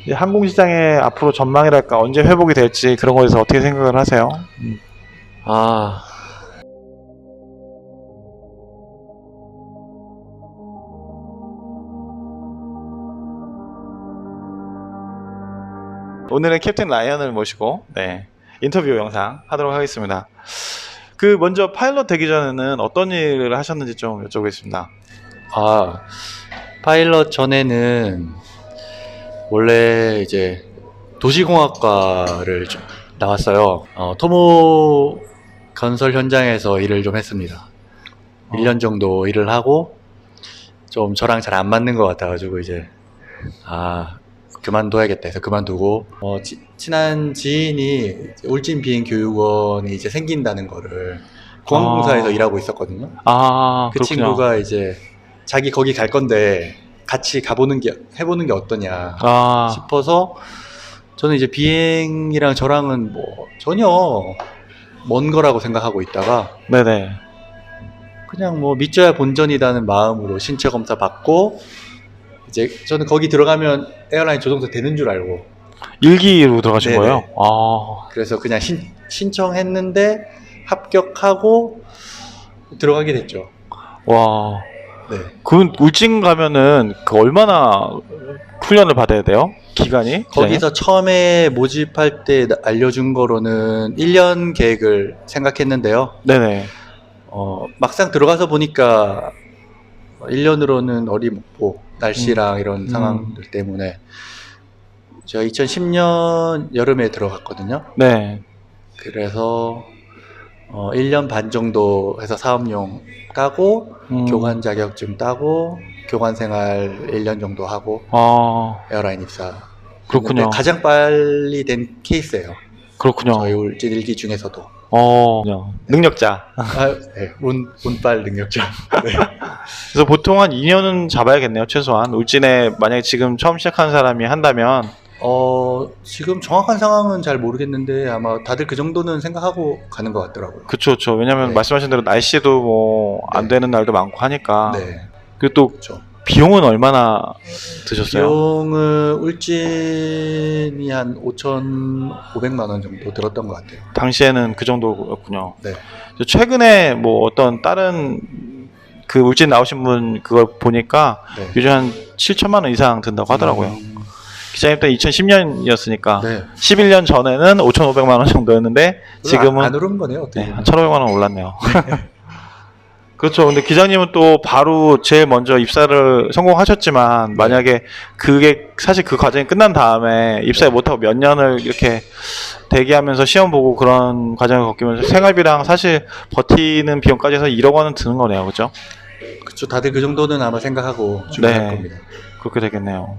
이제 항공시장의 앞으로 전망이랄까 언제 회복이 될지 그런 거에 대해서 어떻게 생각을 하세요? 아, 오늘은 캡틴 라이언을 모시고 인터뷰 영상 하도록 하겠습니다. 그 먼저 파일럿 되기 전에는 어떤 일을 하셨는지 좀 여쭤보겠습니다. 아, 파일럿 전에는 원래 이제 도시공학과를 좀 나왔어요. 토모 건설 현장에서 일을 좀 했습니다. 1년 정도 일을 하고 좀 저랑 잘 안 맞는 것 같아가지고 이제 그만둬야겠다 해서 그만두고 친한 지인이 울진 비행교육원이 이제 생긴다는 거를 공항공사에서 일하고 있었거든요. 그 그렇군요. 친구가 이제 자기 거기 갈 건데 같이 해보는 게 어떠냐 싶어서 저는 이제 비행이랑 저랑은 뭐 전혀 먼 거라고 생각하고 있다가 네네. 그냥 뭐 믿져야 본전이라는 마음으로 신체 검사 받고 이제 저는 거기 들어가면 에어라인 조종사 되는 줄 알고 일기로 들어가신 네네. 거예요? 그래서 그냥 신청했는데 합격하고 들어가게 됐죠. 와. 네. 그 울진 가면은 그 얼마나 훈련을 받아야 돼요? 기간이? 거기서 처음에 모집할 때 알려준 거로는 1년 계획을 생각했는데요. 네네. 막상 들어가서 보니까 1년으로는 어림없고 날씨랑 이런 상황들 때문에 제가 2010년 여름에 들어갔거든요. 네. 그래서 1년 반 정도 해서 사업용 따고 교관 자격증 따고 교관 생활 1년 정도 하고 에어라인 입사. 그렇군요. 가장 빨리 된 케이스예요. 그렇군요. 저희 울진 일기 중에서도. 능력자. 네, 운빨 능력자. 네. 그래서 보통 한 2년은 잡아야겠네요, 최소한. 울진에 만약에 지금 처음 시작하는 사람이 한다면. 지금 정확한 상황은 잘 모르겠는데 아마 다들 그 정도는 생각하고 가는 것 같더라고요. 그쵸. 왜냐면 네. 말씀하신 대로 날씨도 뭐 안 네. 되는 날도 많고 하니까. 네. 그리고 또 그렇죠. 비용은 얼마나 드셨어요? 비용은 울진이 한 5,500만 원 정도 들었던 것 같아요. 당시에는 그 정도였군요. 네. 최근에 뭐 어떤 다른 그 울진 나오신 분 그걸 보니까 네. 요즘 한 7천만 원 이상 든다고 하더라고요. 기자님 때 2010년이었으니까 네. 11년 전에는 5,500만 원 정도였는데 지금은 안 오른 거네요. 어떻게 보면. 한 1,500만 원 올랐네요. 그렇죠. 근데 기자님은 또 바로 제일 먼저 입사를 성공하셨지만 만약에 그게 사실 그 과정이 끝난 다음에 입사를 못하고 몇 년을 이렇게 대기하면서 시험 보고 그런 과정을 겪으면서 생활비랑 사실 버티는 비용까지 해서 1억 원은 드는 거네요. 그죠? 그렇죠. 다들 그 정도는 아마 생각하고 준비할 겁니다. 그렇게 되겠네요.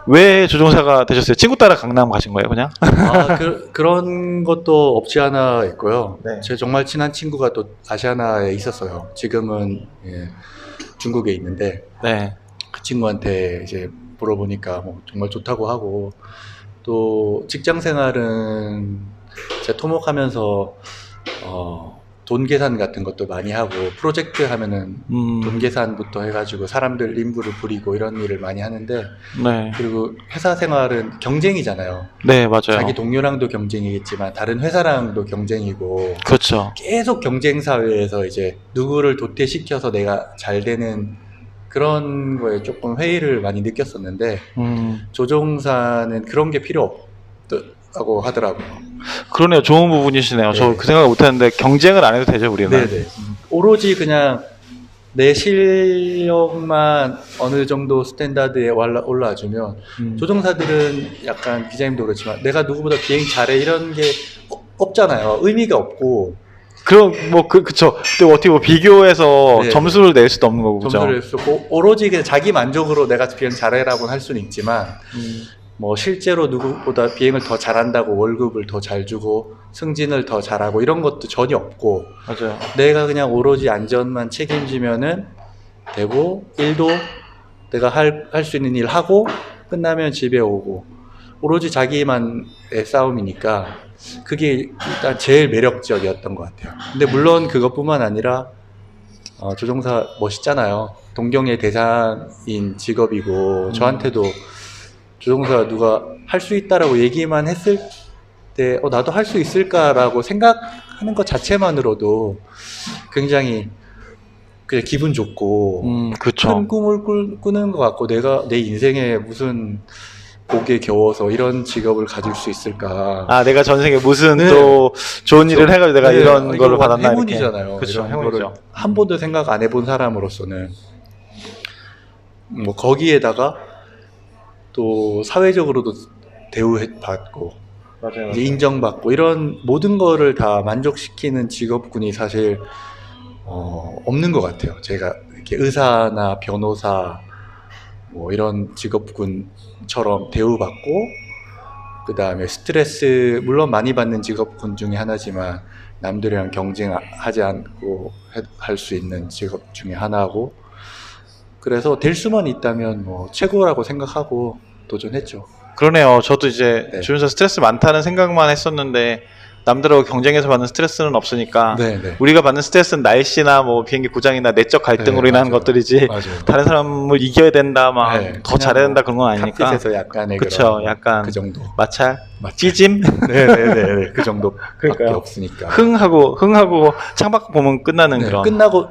왜 조종사가 되셨어요? 친구 따라 강남 가신 거예요, 그냥? 그런 것도 없지 않아 있고요. 네. 제 정말 친한 친구가 또 아시아나에 있었어요. 지금은 중국에 있는데 네. 그 친구한테 이제 물어보니까 뭐 정말 좋다고 하고 또 직장 생활은 제가 토목하면서 돈 계산 같은 것도 많이 하고 프로젝트 하면은 돈 계산부터 해가지고 사람들 인부를 부리고 이런 일을 많이 하는데 네. 그리고 회사 생활은 경쟁이잖아요. 네, 맞아요. 자기 동료랑도 경쟁이겠지만 다른 회사랑도 경쟁이고 그렇죠. 계속 경쟁 사회에서 이제 누구를 도태시켜서 내가 잘 되는 그런 거에 조금 회의를 많이 느꼈었는데 조종사는 그런 게 필요 없다고 하더라고요. 그러네요. 좋은 부분이시네요. 네. 저 그 생각을 못했는데 경쟁을 안 해도 되죠, 우리는. 네네. 오로지 그냥 내 실력만 어느 정도 스탠다드에 올라와주면 조종사들은 약간 기자님도 그렇지만 내가 누구보다 비행 잘해 이런 게 없잖아요. 의미가 없고. 그럼 그쵸. 근데 어떻게 비교해서 네. 점수를 낼 수도 없는 거고, 그죠? 점수를 쓰고 오로지 그냥 자기 만족으로 내가 비행 잘해라고 할 수는 있지만 뭐 실제로 누구보다 비행을 더 잘한다고 월급을 더 잘 주고 승진을 더 잘하고 이런 것도 전혀 없고 맞아요. 내가 그냥 오로지 안전만 책임지면은 되고 일도 내가 할 수 있는 일 하고 끝나면 집에 오고 오로지 자기만의 싸움이니까 그게 일단 제일 매력적이었던 것 같아요. 근데 물론 그것뿐만 아니라 조종사 멋있잖아요. 동경의 대상인 직업이고 저한테도 조종사 누가 할 수 있다라고 얘기만 했을 때 나도 할 수 있을까라고 생각하는 것 자체만으로도 굉장히 그냥 기분 좋고 그쵸. 큰 꿈을 꾸는 것 같고 내가 내 인생에 무슨 복에 겨워서 이런 직업을 가질 수 있을까. 아, 내가 전생에 무슨 네. 또 좋은 일을 해가지고 내가 네, 이런 이거 걸로 받았나 이렇게. 행운이잖아요. 그쵸, 이런 행운이죠. 거를 한 번도 생각 안 해본 사람으로서는 뭐 거기에다가 또 사회적으로도 대우받고 맞아요. 이제 인정받고 이런 모든 거를 다 만족시키는 직업군이 사실 없는 것 같아요. 제가 이렇게 의사나 변호사 뭐 이런 직업군처럼 대우받고 그 다음에 스트레스 물론 많이 받는 직업군 중에 하나지만 남들이랑 경쟁하지 않고 할 수 있는 직업 중에 하나고 그래서 될 수만 있다면 뭐 최고라고 생각하고 도전했죠. 그러네요. 저도 이제 네. 주변에서 스트레스 많다는 생각만 했었는데 남들하고 경쟁해서 받는 스트레스는 없으니까 네. 우리가 받는 스트레스는 날씨나 뭐 비행기 고장이나 내적 갈등으로 네, 인한 맞아요. 것들이지 맞아요. 다른 사람을 이겨야 된다 막 더 네, 잘해야 된다 그런 건 아니니까. 탑핏에서 약간의 그쵸, 그런 약간 그 정도. 마찰, 맞죠. 찌짐, 네네네. 그 정도밖에 그러니까요. 없으니까. 흥하고 창밖 보면 끝나는 네, 그런.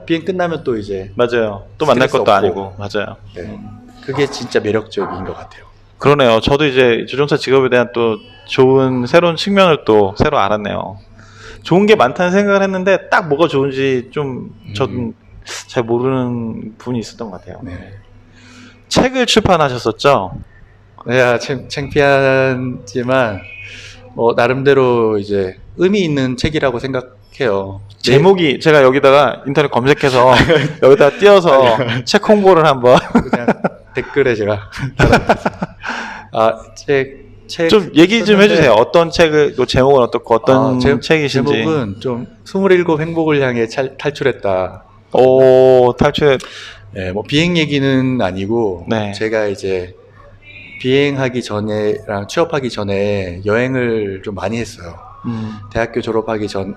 비행 끝나면 또 이제 맞아요. 또 만날 스트레스 것도 없고. 아니고 맞아요. 네. 그게 진짜 매력적인 것 같아요. 그러네요. 저도 이제 조종사 직업에 대한 또 좋은 새로운 측면을 또 새로 알았네요. 좋은 게 많다는 생각을 했는데 딱 뭐가 좋은지 좀 저는 잘 모르는 부분이 있었던 것 같아요. 네. 책을 출판하셨었죠? 내가 창피하지만 나름대로 이제 의미 있는 책이라고 생각해요. 제목이 제가 여기다가 인터넷 검색해서 여기다 띄워서 책 홍보를 한번 그냥 댓글에 제가 책 좀 얘기 좀 해주세요. 어떤 책을 또 제목은 어떻고 어떤 책이신지. 제목은 좀 27 행복을 향해 탈출했다. 오, 탈출. 네, 뭐 비행 얘기는 아니고 네. 제가 이제 비행하기 전에랑 취업하기 전에 여행을 좀 많이 했어요. 대학교 졸업하기 전에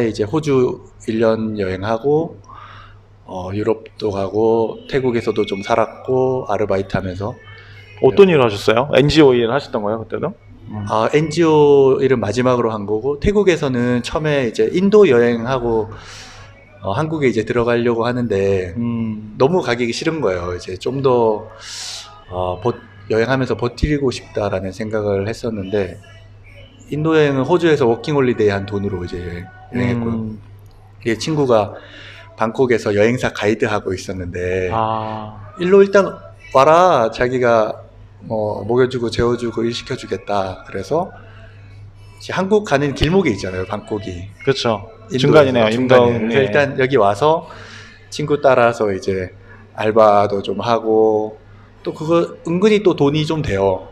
이제 호주 1년 여행하고 유럽도 가고 태국에서도 좀 살았고 아르바이트 하면서. 어떤 일을 하셨어요? NGO 일을 하셨던 거예요, 그때도? NGO 일은 마지막으로 한 거고 태국에서는 처음에 이제 인도 여행하고 한국에 이제 들어가려고 하는데 너무 가기 싫은 거예요. 이제 좀 더 여행하면서 버티고 싶다라는 생각을 했었는데 인도 여행은 호주에서 워킹홀리데이 한 돈으로 이제 여행했고요. 이게 친구가 방콕에서 여행사 가이드 하고 있었는데 일로 일단 와라. 자기가 먹여주고 재워주고 일 시켜주겠다. 그래서 이제 한국 가는 길목에 있잖아요. 방콕이. 그렇죠. 인도에서, 중간이네요. 중간에. 인도. 그래서 일단 여기 와서 친구 따라서 이제 알바도 좀 하고 또 그거 은근히 또 돈이 좀 돼요.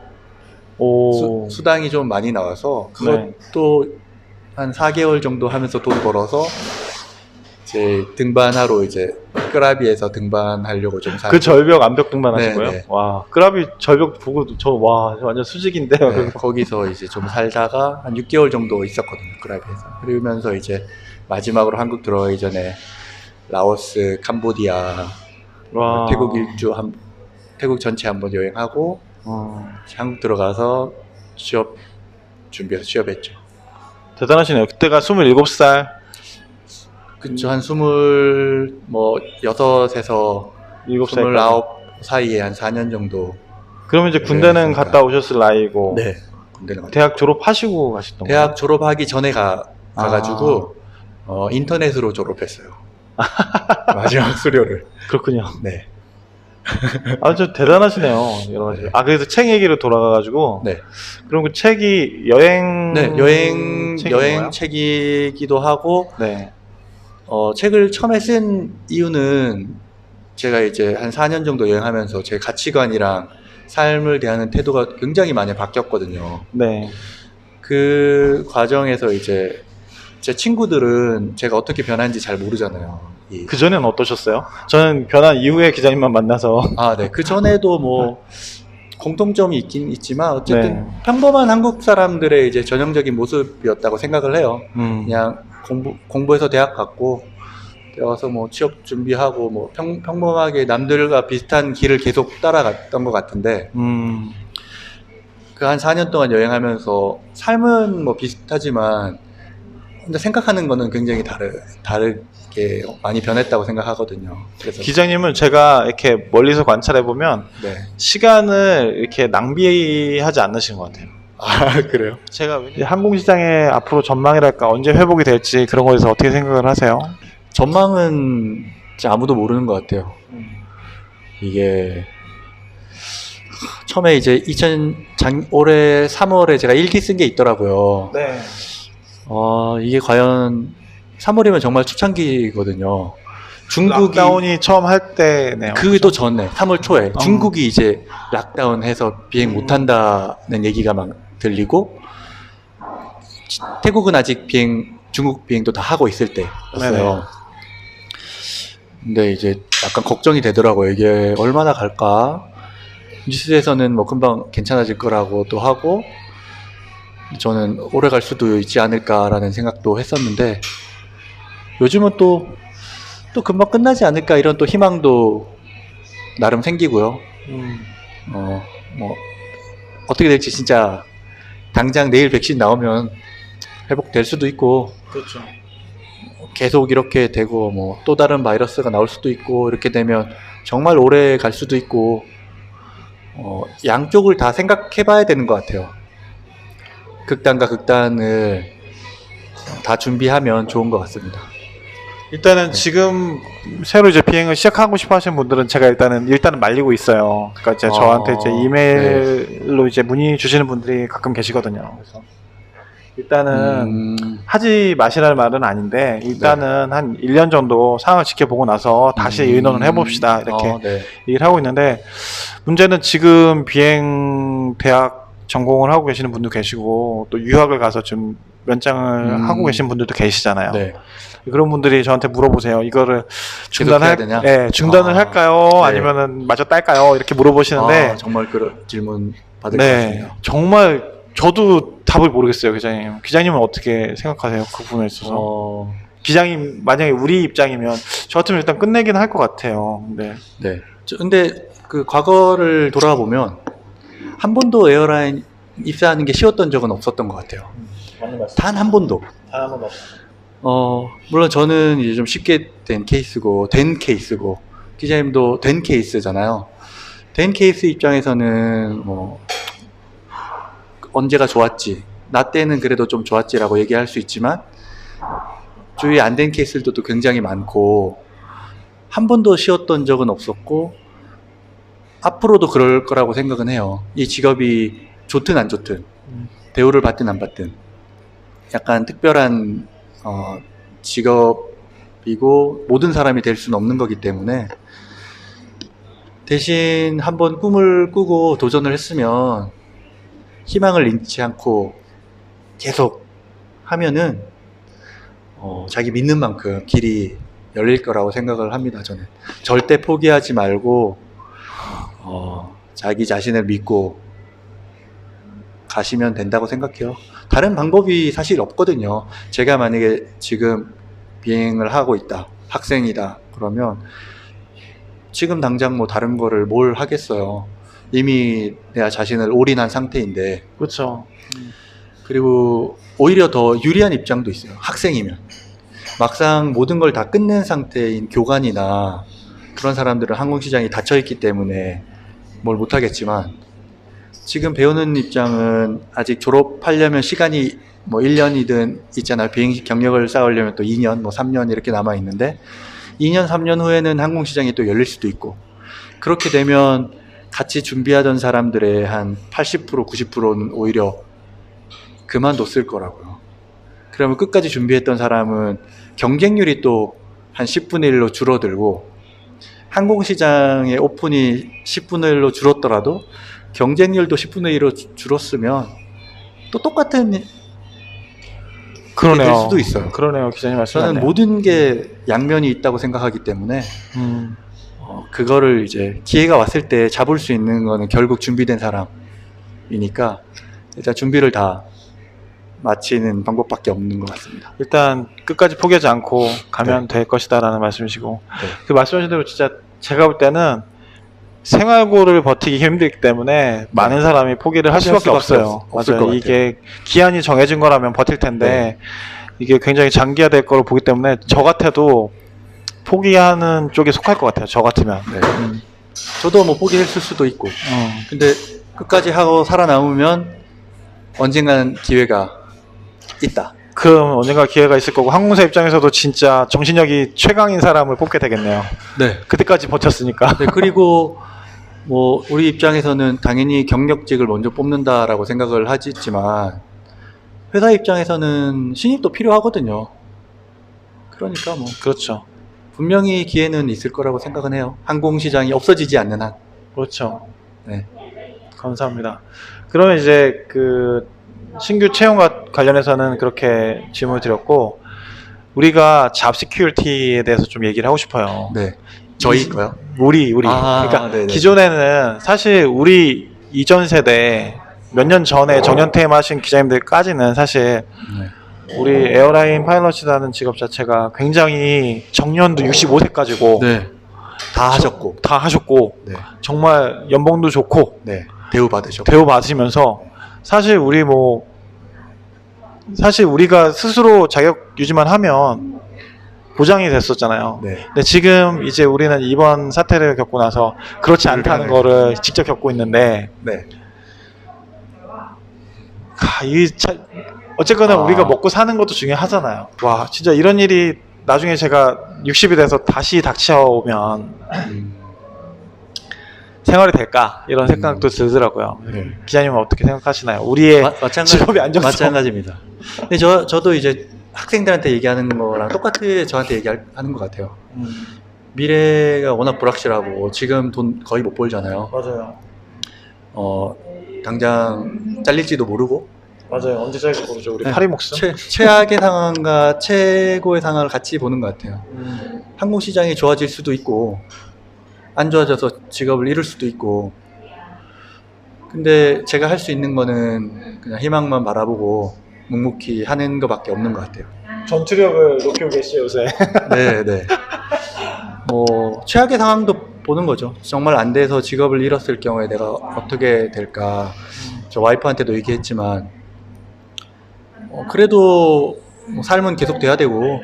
오. 수당이 좀 많이 나와서 그것도 한 4개월 정도 하면서 돈 벌어서 이제 등반하러 이제 끄라비에서 등반하려고 좀 그 절벽 암벽 등반하시고요. 네. 와, 끄라비 절벽 보고 저 완전 수직인데요. 네, 거기서 이제 좀 살다가 한 6개월 정도 있었거든요. 끄라비에서. 그러면서 이제 마지막으로 한국 들어가기 전에 라오스, 캄보디아, 와. 태국 전체 한번 여행하고 한국 들어가서 준비해서 취업했죠. 대단하시네요. 그때가 27살. 그쵸. 한 26에서 29 사이에 한 4년 정도. 그러면 이제 군대는 갔다 오셨을 나이고. 네. 군대는 갔다. 대학 졸업하시고 가셨던 거예요? 대학 졸업하기 전에 가가지고 인터넷으로 졸업했어요. 마지막 수료를. 그렇군요. 네. 아주 대단하시네요. 여러 가지. 네. 그래서 책 얘기로 돌아가가지고. 네. 그럼 그 책이 여행. 네, 여행 책이기도 하고. 네. 책을 처음에 쓴 이유는 제가 이제 한 4년 정도 여행하면서 제 가치관이랑 삶을 대하는 태도가 굉장히 많이 바뀌었거든요. 네. 그 과정에서 이제 제 친구들은 제가 어떻게 변한지 잘 모르잖아요. 그 전에는 어떠셨어요? 저는 변한 이후에 기자님만 만나서. 네. 그 전에도 뭐 공통점이 있긴 있지만 어쨌든 네. 평범한 한국 사람들의 이제 전형적인 모습이었다고 생각을 해요. 그냥 공부해서 대학 갔고 와서 뭐 취업 준비하고 뭐 평범하게 남들과 비슷한 길을 계속 따라갔던 것 같은데 그 한 4년 동안 여행하면서 삶은 뭐 비슷하지만 근데 생각하는 거는 굉장히 다르게 많이 변했다고 생각하거든요. 그래서 기장님은 제가 이렇게 멀리서 관찰해 보면 네. 시간을 이렇게 낭비하지 않으시는 것 같아요. 아 그래요? 제가 항공시장의 앞으로 전망이랄까 언제 회복이 될지 그런 거에 대해서 어떻게 생각을 하세요? 전망은 진짜 아무도 모르는 것 같아요. 이게 처음에 이제 올해 3월에 제가 일기 쓴 게 있더라고요. 네. 이게 과연 3월이면 정말 초창기거든요. 중국이 락다운이 처음 할 때네요. 그도 전에 3월 초에 어. 중국이 이제 락다운해서 비행 못한다는 얘기가 막 들리고 태국은 아직 중국 비행도 다 하고 있을 때였어요. 근데 이제 약간 걱정이 되더라고요. 이게 얼마나 갈까? 뉴스에서는 뭐 금방 괜찮아질 거라고 또 하고 저는 오래 갈 수도 있지 않을까라는 생각도 했었는데 요즘은 또 금방 끝나지 않을까 이런 또 희망도 나름 생기고요. 뭐 어떻게 될지 진짜 당장 내일 백신 나오면 회복될 수도 있고 그렇죠. 계속 이렇게 되고 뭐 또 다른 바이러스가 나올 수도 있고 이렇게 되면 정말 오래 갈 수도 있고 양쪽을 다 생각해 봐야 되는 것 같아요. 극단과 극단을 다 준비하면 좋은 것 같습니다. 일단은 지금 새로 이제 비행을 시작하고 싶어 하시는 분들은 제가 일단은 말리고 있어요. 그러니까 이제 저한테 이제 이메일로 이제 문의 주시는 분들이 가끔 계시거든요. 그래서 일단은 하지 마시라는 말은 아닌데 일단은 한 1년 정도 상황을 지켜보고 나서 다시 의논을 해봅시다 이렇게 얘기를 하고 있는데 문제는 지금 비행 대학 전공을 하고 계시는 분도 계시고 또 유학을 가서 좀 면장을 하고 계신 분들도 계시잖아요. 네. 그런 분들이 저한테 물어보세요. 이거를 중단을 할까요? 네. 아니면은 마저 딸까요? 이렇게 물어보시는데 정말 그런 질문 받을 것 같네요. 정말 저도 답을 모르겠어요, 기자님. 기자님은 어떻게 생각하세요? 그 부분에 있어서? 기장님 만약에 우리 입장이면 저 같으면 일단 끝내긴 할 것 같아요. 네. 근데 그 과거를 돌아보면 한 번도 에어라인 입사하는 게 쉬웠던 적은 없었던 것 같아요. 단 한 번도. 단 한 번도 없어요. 물론 저는 이제 좀 쉽게 된 케이스고 기자님도 된 케이스잖아요. 된 케이스 입장에서는 뭐 언제가 좋았지, 나 때는 그래도 좀 좋았지라고 얘기할 수 있지만 주위에 안 된 케이스들도 또 굉장히 많고 한 번도 쉬었던 적은 없었고 앞으로도 그럴 거라고 생각은 해요. 이 직업이 좋든 안 좋든 대우를 받든 안 받든 약간 특별한 직업이고 모든 사람이 될 수는 없는 거기 때문에 대신 한번 꿈을 꾸고 도전을 했으면 희망을 잃지 않고 계속 하면은 자기 믿는 만큼 길이 열릴 거라고 생각을 합니다. 저는 절대 포기하지 말고 자기 자신을 믿고 가시면 된다고 생각해요. 다른 방법이 사실 없거든요. 제가 만약에 지금 비행을 하고 있다, 학생이다 그러면 지금 당장 뭐 다른 거를 뭘 하겠어요. 이미 내가 자신을 올인한 상태인데. 그렇죠. 그리고 오히려 더 유리한 입장도 있어요. 학생이면 막상 모든 걸 다 끝낸 상태인 교관이나 그런 사람들은 항공시장이 닫혀있기 때문에 뭘 못하겠지만 지금 배우는 입장은 아직 졸업하려면 시간이 뭐 1년이든 있잖아요. 비행 경력을 쌓으려면 또 2년, 뭐 3년 이렇게 남아있는데 2년, 3년 후에는 항공시장이 또 열릴 수도 있고 그렇게 되면 같이 준비하던 사람들의 한 80%, 90%는 오히려 그만뒀을 거라고요. 그러면 끝까지 준비했던 사람은 경쟁률이 또 한 10분의 1로 줄어들고 항공시장의 오픈이 10분의 1로 줄었더라도 경쟁률도 10분의 1로 줄었으면 또 똑같은 될 수도 있어요. 그러네요. 기자님 말씀 저는 모든 게 양면이 있다고 생각하기 때문에 그거를 이제 기회가 왔을 때 잡을 수 있는 거는 결국 준비된 사람이니까 일단 준비를 다 마치는 방법밖에 없는 것 같습니다. 일단 끝까지 포기하지 않고 가면 될 것이다라는 말씀이시고 네. 그 말씀하신 대로 진짜 제가 볼 때는 생활고를 버티기 힘들기 때문에 많은 사람이 포기를 할 수밖에 없어요. 없을 것 맞아요. 같아요. 이게 기한이 정해진 거라면 버틸 텐데 이게 굉장히 장기화될 거로 보기 때문에 저 같아도 포기하는 쪽에 속할 것 같아요. 저 같으면. 네. 저도 뭐 포기했을 수도 있고. 어. 근데 끝까지 하고 살아남으면 언젠가는 기회가 있다. 그럼 언젠가 기회가 있을 거고 항공사 입장에서도 진짜 정신력이 최강인 사람을 뽑게 되겠네요. 네. 그때까지 버텼으니까. 네, 그리고 뭐 우리 입장에서는 당연히 경력직을 먼저 뽑는다라고 생각을 하지만 회사 입장에서는 신입도 필요하거든요. 그러니까 뭐 그렇죠. 분명히 기회는 있을 거라고 생각은 해요. 항공시장이 없어지지 않는 한. 그렇죠. 네. 감사합니다. 그러면 이제 그 신규 채용과 관련해서는 그렇게 질문을 드렸고 우리가 잡 시큐리티에 대해서 좀 얘기를 하고 싶어요. 네. 저희 거요? 우리 아, 그러니까 네네. 기존에는 사실 우리 이전 세대 몇 년 전에 정년퇴임하신 기자님들까지는 사실 네. 우리 에어라인 파일럿이라는 직업 자체가 굉장히 정년도 65세까지고 네. 다 하셨고. 다 하셨고 네. 정말 연봉도 좋고 네. 대우 받으셨고. 대우 받으시면서 사실 사실 우리가 스스로 자격 유지만 하면 보장이 됐었잖아요. 네. 근데 지금 이제 우리는 이번 사태를 겪고 나서 그렇지 않다는 거를 직접 겪고 있는데 네. 어쨌거나 아. 우리가 먹고 사는 것도 중요하잖아요. 와 진짜 이런 일이 나중에 제가 60이 돼서 다시 닥쳐오면 음, 생활이 될까 이런 생각도 들더라고요. 네. 기자님은 어떻게 생각하시나요? 우리의 직업의 안정성. 마찬가지입니다. 근데 저도 이제 학생들한테 얘기하는 거랑 똑같이 저한테 얘기하는 것 같아요. 미래가 워낙 불확실하고 지금 돈 거의 못 벌잖아요. 맞아요. 당장 잘릴지도 모르고 맞아요. 언제 잘지 모르죠. 우리 네. 파리 목숨. 최악의 상황과 최고의 상황을 같이 보는 것 같아요. 항공 시장이 좋아질 수도 있고 안 좋아져서 직업을 잃을 수도 있고. 근데 제가 할 수 있는 거는 그냥 희망만 바라보고 묵묵히 하는 것밖에 없는 것 같아요. 전투력을 높이고 계시죠 요새. 네, 네. 뭐 최악의 상황도 보는 거죠. 정말 안 돼서 직업을 잃었을 경우에 내가 어떻게 될까. 저 와이프한테도 얘기했지만 그래도 뭐 삶은 계속 돼야 되고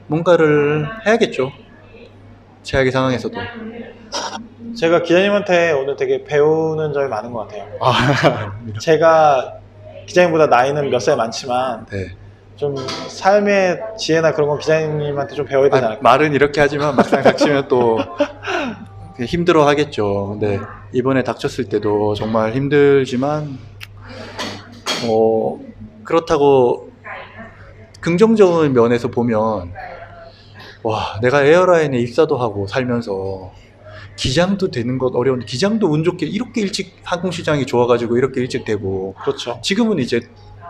뭔가를 해야겠죠. 최악의 상황에서도. 제가 기자님한테 오늘 되게 배우는 점이 많은 것 같아요. 아, 제가 기자님보다 나이는 몇 살 많지만 네. 좀 삶의 지혜나 그런 건 기자님한테 좀 배워야 되지 않을까. 말은 이렇게 하지만 막상 닥치면 또 힘들어 하겠죠. 근데 이번에 닥쳤을 때도 정말 힘들지만 그렇다고 긍정적인 면에서 보면 와, 내가 에어라인에 입사도 하고 살면서 기장도 되는 것 어려운데 기장도 운 좋게 이렇게 일찍 항공시장이 좋아가지고 이렇게 일찍 되고 그렇죠. 지금은 이제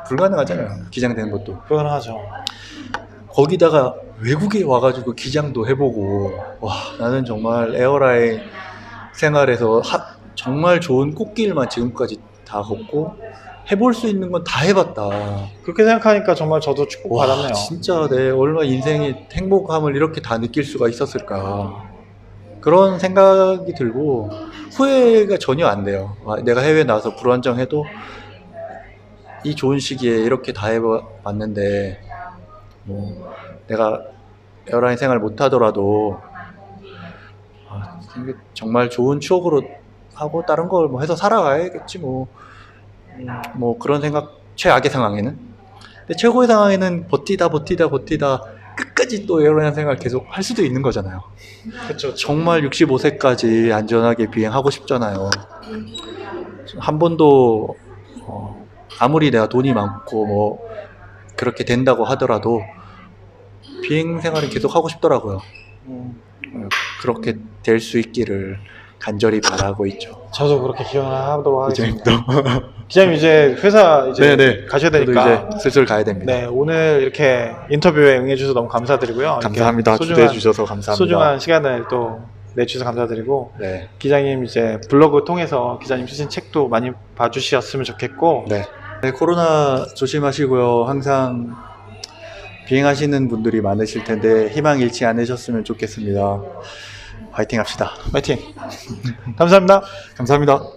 불가능하잖아요. 기장되는 것도. 불가능하죠. 거기다가 외국에 와가지고 기장도 해보고 와, 나는 정말 에어라인 생활에서 정말 좋은 꽃길만 지금까지 다 걷고 해볼 수 있는 건 다 해봤다. 그렇게 생각하니까 정말 저도 축복받았네요. 진짜 내 얼마 인생의 행복함을 이렇게 다 느낄 수가 있었을까. 그런 생각이 들고 후회가 전혀 안 돼요. 내가 해외 나와서 불안정해도 이 좋은 시기에 이렇게 다 해봤는데 뭐 내가 에어라인 생활 못하더라도 정말 좋은 추억으로 하고 다른 걸 뭐 해서 살아가야겠지 뭐 그런 생각. 최악의 상황에는. 근데 최고의 상황에는 버티다 끝까지 또 에어라인 생활 계속 할 수도 있는 거잖아요. 그렇죠. 정말 65세까지 안전하게 비행하고 싶잖아요. 한 번도 아무리 내가 돈이 많고 뭐 그렇게 된다고 하더라도 비행 생활은 계속 하고 싶더라고요. 그렇게 될 수 있기를 간절히 바라고 있죠. 저도 그렇게 기원하도록 하겠습니다. 기자님도. 기자님 이제 회사 이제 네네. 가셔야 저도 되니까 이제 슬슬 가야 됩니다. 네 오늘 이렇게 인터뷰에 응해주셔서 너무 감사드리고요. 감사합니다. 이렇게 초대해 주셔서 감사합니다. 소중한 시간을 또 내주셔서 감사드리고 네. 기자님 이제 블로그 통해서 기자님 쓰신 책도 많이 봐주셨으면 좋겠고 네. 네, 코로나 조심하시고요. 항상 비행하시는 분들이 많으실 텐데 희망 잃지 않으셨으면 좋겠습니다. 파이팅 합시다. 파이팅. 감사합니다. 감사합니다.